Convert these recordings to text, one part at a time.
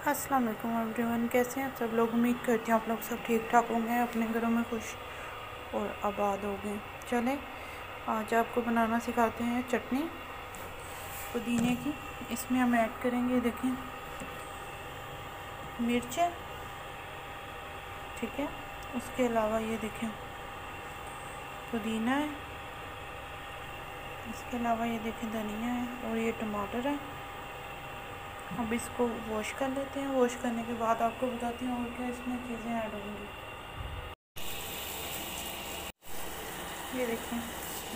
अस्सलाम वालेकुम एवरीवन, कैसे हैं आप सब लोग। उम्मीद करती हूँ आप लोग सब ठीक ठाक होंगे, अपने घरों में खुश और आबाद हो गए। चलें आज आपको बनाना सिखाते हैं चटनी पुदीने की। इसमें हम ऐड करेंगे, देखें, मिर्च, ठीक है। उसके अलावा ये देखें पुदीना है, इसके अलावा ये देखें धनिया है और ये टमाटर है। अब इसको वॉश कर लेते हैं। वॉश करने के बाद आपको बताती हूँ और क्या इसमें चीज़ें ऐड होंगी। ये देखें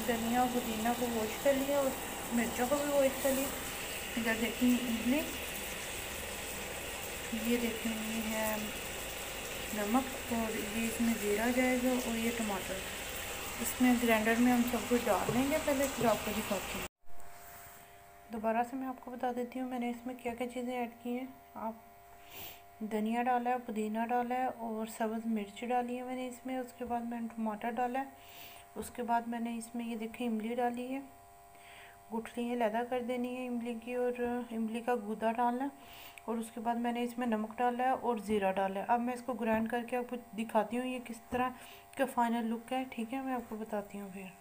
धनिया और पुदीना को वॉश कर लिया और मिर्चों को भी वॉश कर लिया। इधर देखें इमली, ये देखें ये है नमक और ये इसमें ज़ीरा जाएगा और ये टमाटर। इसमें ग्राइंडर में हम सब कुछ डाल लेंगे पहले, फिर आपको दिखाती हूँ। दोबारा से मैं आपको बता देती हूँ मैंने इसमें क्या क्या चीज़ें ऐड की हैं। आप धनिया डाला है, पुदीना डाला है और सब्ज़ मिर्च डाली है मैंने इसमें। उसके बाद मैंने टमाटर डाला है। उसके बाद मैंने इसमें ये देखें इमली डाली है, गुठली है लैदा कर देनी है इमली की, और इमली का गूदा डालना है। और उसके बाद मैंने इसमें नमक डाला है और ज़ीरा डाला है। अब मैं इसको ग्राइंड करके आपको दिखाती हूँ ये किस तरह का फाइनल लुक है, ठीक है। मैं आपको बताती हूँ फिर।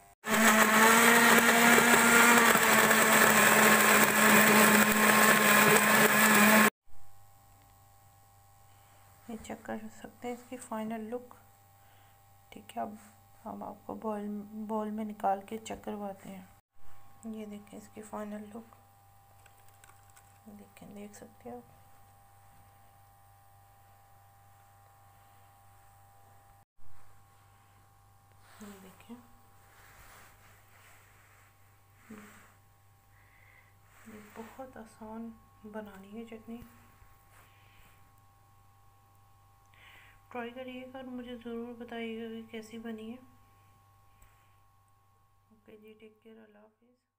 ये चेक कर सकते हैं इसकी फाइनल लुक, ठीक है। अब हम आपको बॉल में निकाल के चेक करवाते हैं। ये देखें इसकी फाइनल लुक, देख सकते हैं आप। ये देखें, ये बहुत आसान बनानी है चटनी। ट्राई करिएगा और मुझे ज़रूर बताइएगा कि कैसी बनी है। ओके जी, टेक केयर, अल्लाह हाफिज़।